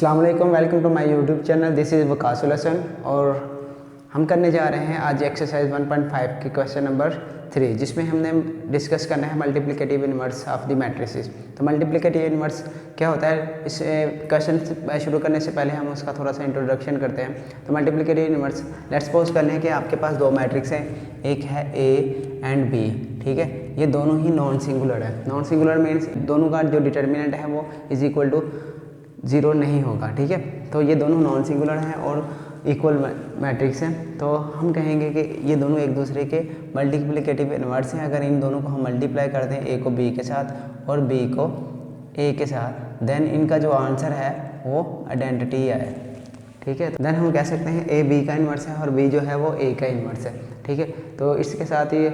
अस्सलाम वालेकुम, welcome to my YouTube channel. This is Waqas लसन और हम करने जा रहे हैं आज एक्सरसाइज 1.5 के क्वेश्चन नंबर 3, जिसमें हमने डिस्कस करना है multiplicative inverse of the matrices. तो मल्टीप्लिकेटिव इनवर्स क्या होता है, इस क्वेश्चन शुरू करने से पहले हम उसका थोड़ा सा इंट्रोडक्शन करते हैं। तो मल्टीप्लिकेटिव इनवर्स, लेट्स सपोज कर लें कि आपके पास दो मैट्रिक्स हैं, एक है ए एंड बी। ठीक है, ये दोनों ही नॉन सिंगुलर है। नॉन सिंगुलर मीन्स दोनों का जो डिटर्मिनेंट है वो इज इक्वल टू 0 नहीं होगा। ठीक है, तो ये दोनों नॉन सिंगुलर हैं और इक्वल मैट्रिक्स हैं। तो हम कहेंगे कि ये दोनों एक दूसरे के मल्टीप्लिकेटिव इनवर्स हैं। अगर इन दोनों को हम मल्टीप्लाई कर दें, ए को बी के साथ और बी को ए के साथ, देन इनका जो आंसर है वो आइडेंटिटी है। ठीक है, देन हम कह सकते हैं ए बी का इन्वर्स है और बी जो है वो ए का इन्वर्स है। ठीक है, तो इसके साथ ही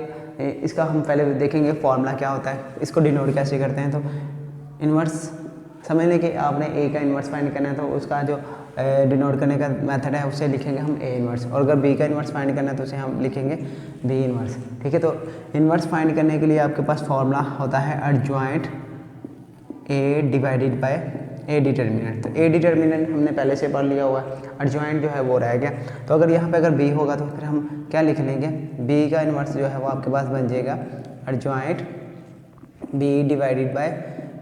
इसका हम पहले देखेंगे फॉर्मूला क्या होता है, इसको डिनोट कैसे करते हैं। तो इन्वर्स समझ लें कि आपने ए का इन्वर्स फाइंड करना है, तो उसका जो डिनोट करने का मेथड है उससे लिखेंगे हम ए इन्वर्स, और अगर बी का इन्वर्स फाइंड करना है तो उसे हम लिखेंगे बी इन्वर्स। ठीक है, तो इन्वर्स फाइंड करने के लिए आपके पास फॉर्मूला होता है adjoint A divided by A determinant. तो ए डिटर्मिनेंट हमने पहले से पढ़ लिया हुआ है, एडजॉइंट जो है वो रह गया। तो अगर यहाँ पे अगर बी होगा तो फिर हम क्या लिख लेंगे, बी का इन्वर्स जो है वो आपके पास बन जाएगा adjoint B divided by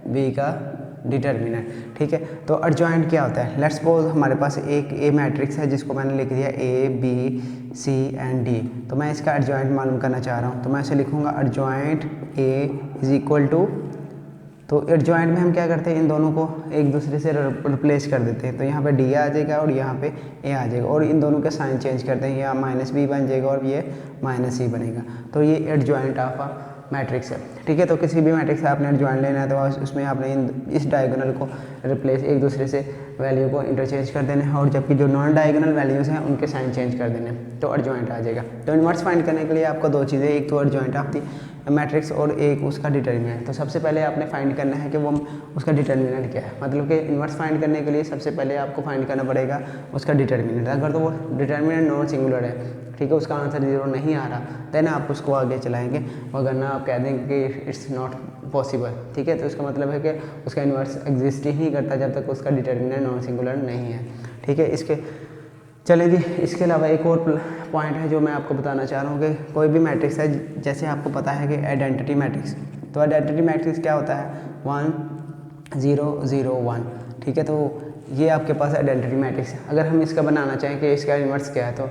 B का डिटर्मिनेंट। ठीक है, तो एडजॉइंट क्या होता है, लेट्स सपोज हमारे पास एक ए मैट्रिक्स है जिसको मैंने लिख दिया A B C and D. तो मैं इसका एडजॉइंट मालूम करना चाह रहा हूँ, तो मैं इसे लिखूँगा adjoint A is equal to, तो एडजॉइंट में हम क्या करते हैं, इन दोनों को एक दूसरे से रिप्लेस कर देते हैं। तो यहाँ पे डी आ जाएगा और यहाँ पे ए आ जाएगा, और इन दोनों के साइन चेंज करते हैं, यहाँ माइनस बी बन जाएगा और ये माइनस सी बनेगा। तो ये एडजॉइंट ऑफ अ मैट्रिक्स है। ठीक है, तो किसी भी मैट्रिक्स से आपने एडजॉइंट लेना है तो उसमें आपने इस डायगोनल को रिप्लेस, एक दूसरे से वैल्यू को इंटरचेंज कर देना है, और जबकि जो नॉन डायगोनल वैल्यूज़ हैं उनके साइन चेंज कर देने हैं, तो एडजॉइंट आ जाएगा। तो इन्वर्स फाइंड करने के लिए आपको दो चीज़ें, एक तो एडजॉइंट ऑफ दी मैट्रिक्स और एक उसका डिटर्मिनेंट। तो सबसे पहले आपने फाइंड करना है कि वो उसका डिटर्मिनेंट क्या है, मतलब कि इन्वर्स फाइंड करने के लिए सबसे पहले आपको फाइंड करना पड़ेगा उसका डिटर्मिनेंट। अगर तो वो डिटर्मिनेंट नॉन सिंगुलर है, ठीक है, उसका आंसर 0 नहीं आ रहा, देन आप उसको आगे चलाएंगे, वरना आप कह देंगे कि इट्स नॉट पॉसिबल। ठीक है, तो इसका मतलब है कि उसका इन्वर्स एग्जिस्ट ही नहीं करता जब तक उसका डिटर्मिनेंट नॉन सिंगुलर नहीं है। ठीक है, इसके चलिए जी, इसके अलावा एक और पॉइंट है जो मैं आपको बताना चाह रहा हूँ कि कोई भी मैट्रिक्स है, जैसे आपको पता है कि आइडेंटिटी मैट्रिक्स, तो आइडेंटिटी मैट्रिक्स क्या होता है, 1 0 0 1। ठीक है, तो ये आपके पास आइडेंटिटी मैट्रिक्स है। अगर हम इसका बनाना चाहें कि इसका इन्वर्स क्या है, तो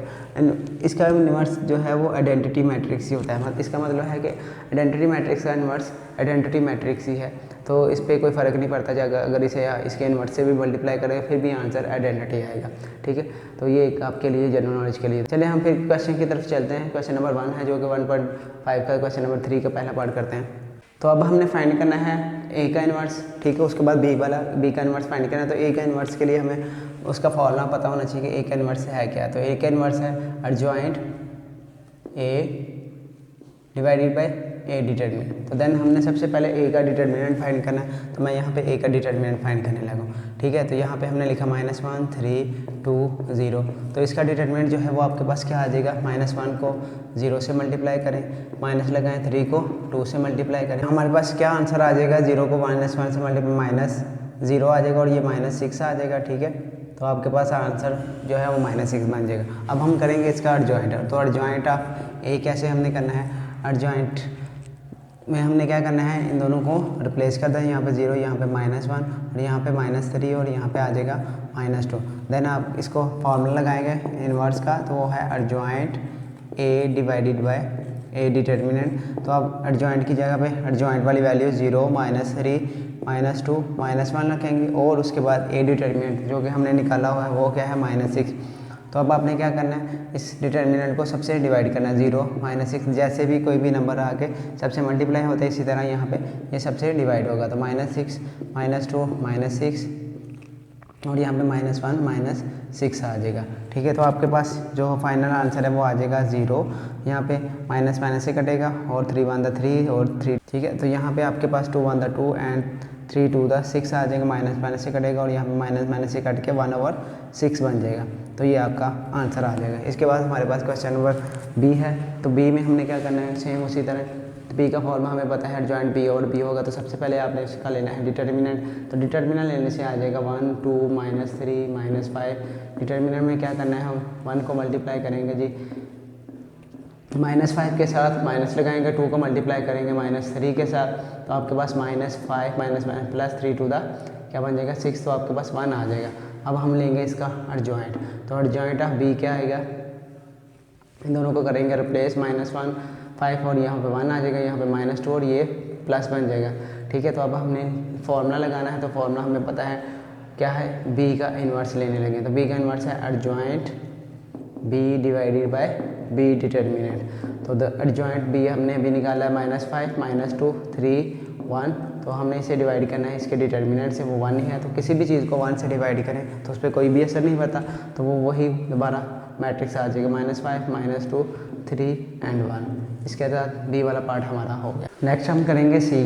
इसका इन्वर्स जो है वो आइडेंटिटी मैट्रिक्स ही होता है। मतलब इसका मतलब है कि आइडेंटिटी मैट्रिक्स का इन्वर्स आइडेंटिटी मैट्रिक्स ही है। तो इस पर कोई फ़र्क नहीं पड़ता, अगर इसे इसके इन्वर्स से भी मल्टीप्लाई करें फिर भी आंसर आइडेंटिटी आएगा। ठीक है, तो ये एक आपके लिए जनरल नॉलेज के लिए। चलिए हम फिर क्वेश्चन की तरफ चलते हैं। क्वेश्चन नंबर 1 है जो कि 1.5 का, क्वेश्चन नंबर 3 का पहला पार्ट करते हैं। तो अब हमने फाइंड करना है ए का इन्वर्स, ठीक है, उसके बाद बी का इन्वर्स फाइंड करना है। तो ए का इन्वर्स के लिए हमें उसका फॉर्मूला पता होना चाहिए कि ए का इन्वर्स है क्या। तो ए का इन्वर्स है adjoint A divided by A determinant. तो देन हमने सबसे पहले ए का डिटर्मिनेंट फाइंड करना है, तो मैं यहाँ पे ए का डिटर्मिनेंट फाइंड करने लगा। ठीक है, तो यहाँ पे हमने लिखा -1 3 2 0। तो इसका डिटर्मिनेंट जो है वो आपके पास क्या आ जाएगा, -1 को 0 से मल्टीप्लाई करें, माइनस लगाएं, 3 को 2 से मल्टीप्लाई करें, हमारे पास क्या आंसर आ जाएगा, 0 को -1 से मल्टीप्लाई -0 आ जाएगा और ये -6 आ जाएगा। ठीक है, तो आपके पास आंसर जो है वो -6 बन जाएगा। अब हम करेंगे इसका एडजॉइंट। तो एडजॉइंट ऑफ ए कैसे हमने करना है, एडजॉइंट में हमने क्या करना है, इन दोनों को रिप्लेस कर दें, यहाँ पे 0, यहाँ पे -1 और यहाँ पे -3 और यहाँ पे आ जाएगा -2। देन आप इसको फॉर्मूला लगाएंगे इन्वर्स का, तो वो है adjoint A divided by A determinant. तो आप एडजॉइंट की जगह पे एडजॉइंट वाली वैल्यू 0 -3 -2 -1 रखेंगे, और उसके बाद ए डिटर्मिनेंट जो कि हमने निकाला हुआ है वो क्या है, -6। तो अब आपने क्या करना है, इस डिटर्मिनेंट को सबसे डिवाइड करना है, 0 -6, जैसे भी कोई भी नंबर आके सबसे मल्टीप्लाई होता है इसी तरह यहाँ पे ये सबसे डिवाइड होगा। तो -6 -2 -6 और यहाँ पे -1 -6 आ जाएगा। ठीक है, तो आपके पास जो फाइनल आंसर है वो आ जाएगा 0, यहाँ पे माइनस से कटेगा और 3 1 3 और 3। ठीक है, तो यहाँ पे आपके पास 2 1 2 एंड 3 2 6 आ जाएगा, माइनस से कटेगा और यहाँ पे माइनस से कट के 1/6 बन जाएगा। तो ये आपका आंसर आ जाएगा। इसके बाद हमारे पास क्वेश्चन नंबर बी है। तो बी में हमने क्या करना है, सेम उसी तरह तो पी का फॉर्मूला हमें पता है एडजॉइंट पी और पी होगा, तो सबसे पहले आपने इसका लेना है डिटर्मिनेंट। तो डिटर्मिनेंट लेने से आ जाएगा 1 2 -3 -5। डिटर्मिनेंट में क्या करना है, हम 1 को मल्टीप्लाई करेंगे जी -5 के साथ, माइनस लगाएंगे, 2 को मल्टीप्लाई करेंगे -3 के साथ, तो आपके पास -5 +3 टू द क्या बन जाएगा 6, तो आपके पास 1 आ जाएगा। अब हम लेंगे इसका एडजॉइंट, तो एडजॉइंट ऑफ बी क्या आएगा, इन दोनों को करेंगे रिप्लेस, -1 5 और यहाँ पे 1 आ जाएगा, यहाँ पे -2 और ये प्लस बन जाएगा। ठीक है, तो अब हमने फॉर्मूला लगाना है, तो फॉर्मूला हमें पता है क्या है, बी का इन्वर्स लेने लगे। तो बी का इन्वर्स है adjoint B divided by B determinant. तो द एडजॉइंट बी हमने अभी निकाला है -5 -2 3 1, तो हमने इसे डिवाइड करना है इसके डिटर्मिनेंट से, वो 1 ही है। तो किसी भी चीज़ को 1 से डिवाइड करें तो उस पर कोई भी असर नहीं पड़ता, तो वो वही दोबारा मैट्रिक्स आ जाएगा -5 -2 3 एंड 1। इसके साथ बी वाला पार्ट हमारा हो गया। नेक्स्ट हम करेंगे सी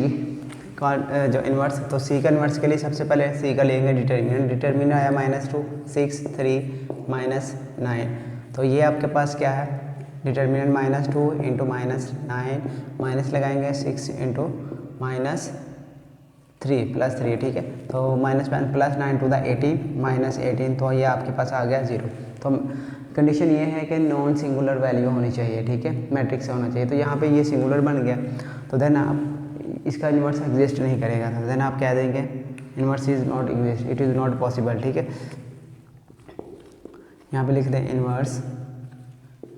का जो इन्वर्स। तो सी का इन्वर्स के लिए सबसे पहले सी का लेंगे डिटर्मिनेंट। डिटर्मिनेंट आया -2 6 3 -9, तो ये आपके पास क्या है डिटर्मिनेंट -2 इंटू -9, माइनस लगाएंगे 6 इंटू -3 +3। ठीक है, तो -9 टू द 18 -18, तो ये आपके पास आ गया 0। तो कंडीशन ये है कि नॉन सिंगुलर वैल्यू होनी चाहिए। ठीक है, मैट्रिक्स से होना चाहिए, तो यहाँ पे ये सिंगुलर बन गया, तो देन आप इसका इन्वर्स एग्जिस्ट नहीं करेगा, तो देन आप क्या देंगे, inverse is not exist, it is not possible. ठीक है, यहाँ पे लिख दें इन्वर्स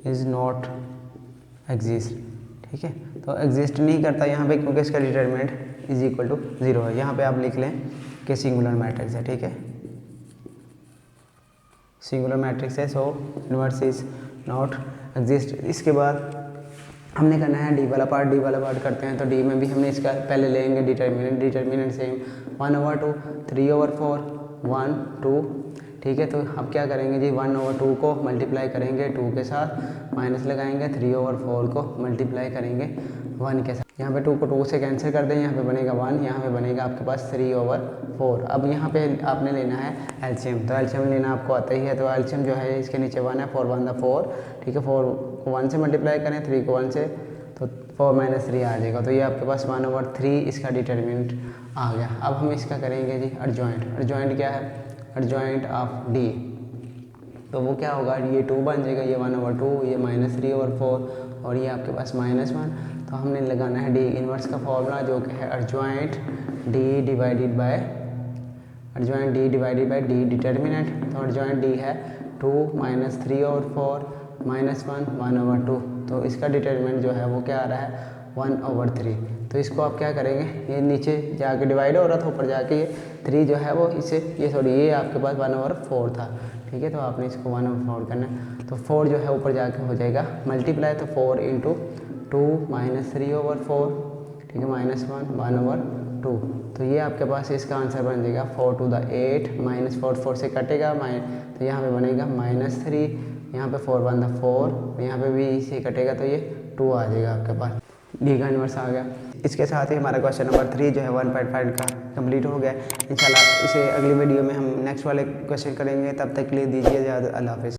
इज़ नॉट एग्जिस्ट। ठीक है, तो एग्जिस्ट नहीं करता यहाँ पे, क्योंकि इसका डिटर्मिनेंट इज इक्वल टू 0 है। यहाँ पे आप लिख लें कि सिंगुलर मैट्रिक्स है। ठीक है, सिंगुलर मैट्रिक्स है, सो इन्वर्स इज नॉट एग्जिस्ट। इसके बाद हमने करना है डी वाला पार्ट। डी वाला पार्ट करते हैं, तो डी में भी हमने इसका पहले लेंगे डिटर्मिनेंट। Determinant same 1/2 3/4 1 2। ठीक है, तो अब क्या करेंगे जी, 1/2 को मल्टीप्लाई करेंगे 2 के साथ, माइनस लगाएंगे 3/4 को मल्टीप्लाई करेंगे 1 के साथ। यहाँ पे 2 को 2 से कैंसिल कर दें, यहाँ पे बनेगा 1, यहाँ पे बनेगा आपके पास 3/4। अब यहाँ पे आपने लेना है एलसीएम, तो एलसीएम लेना आपको आता ही है। तो एलसीएम जो है इसके नीचे 1 है, 4 1 4। ठीक है, 4 को 1 से मल्टीप्लाई करें, 3 को 1 से, तो 4 - 3 आ जाएगा। तो ये आपके पास 1/3 इसका डिटर्मिनेंट आ गया। अब हम इसका करेंगे जी एडजॉइंट। एडजॉइंट क्या है, एडजॉइंट ऑफ डी, तो वो क्या होगा, ये 2 बन जाएगा, ये 1/2, ये -3/4 और ये आपके पास -1। तो हमने लगाना है डी इन्वर्स का फॉर्मूला, जो कि है adjoint D divided by D determinant. तो एडजॉइंट डी है 2 -3/4 -1 1/2, तो इसका डिटर्मिनेंट जो है वो क्या आ रहा है 1/3। तो इसको आप क्या करेंगे, ये नीचे जाके डिवाइड हो रहा था, ऊपर जाके ये 3 जो है वो इसे ये आपके पास 1/4 था। ठीक है, तो आपने इसको 1/4 करना है, तो 4 जो है ऊपर जाके हो जाएगा मल्टीप्लाई, तो 4 × 2 -3/4। ठीक है, -1 1/2, तो ये आपके पास इसका आंसर बन जाएगा 4 to the 8 -4 से कटेगा, तो यहाँ पे बनेगा -3, यहाँ पे 4 1 the 4, यहाँ पे भी इसे कटेगा, तो ये 2 आ जाएगा आपके पास। डी का इन्वर्स आ गया। इसके साथ ही हमारा क्वेश्चन नंबर 3 जो है 1.5 का कंप्लीट हो गया। इंशाल्लाह इसे अगली वीडियो में हम नेक्स्ट वाले क्वेश्चन करेंगे। तब तक के लिए दीजिए इजाज़त, अल्लाह हाफ़िज़।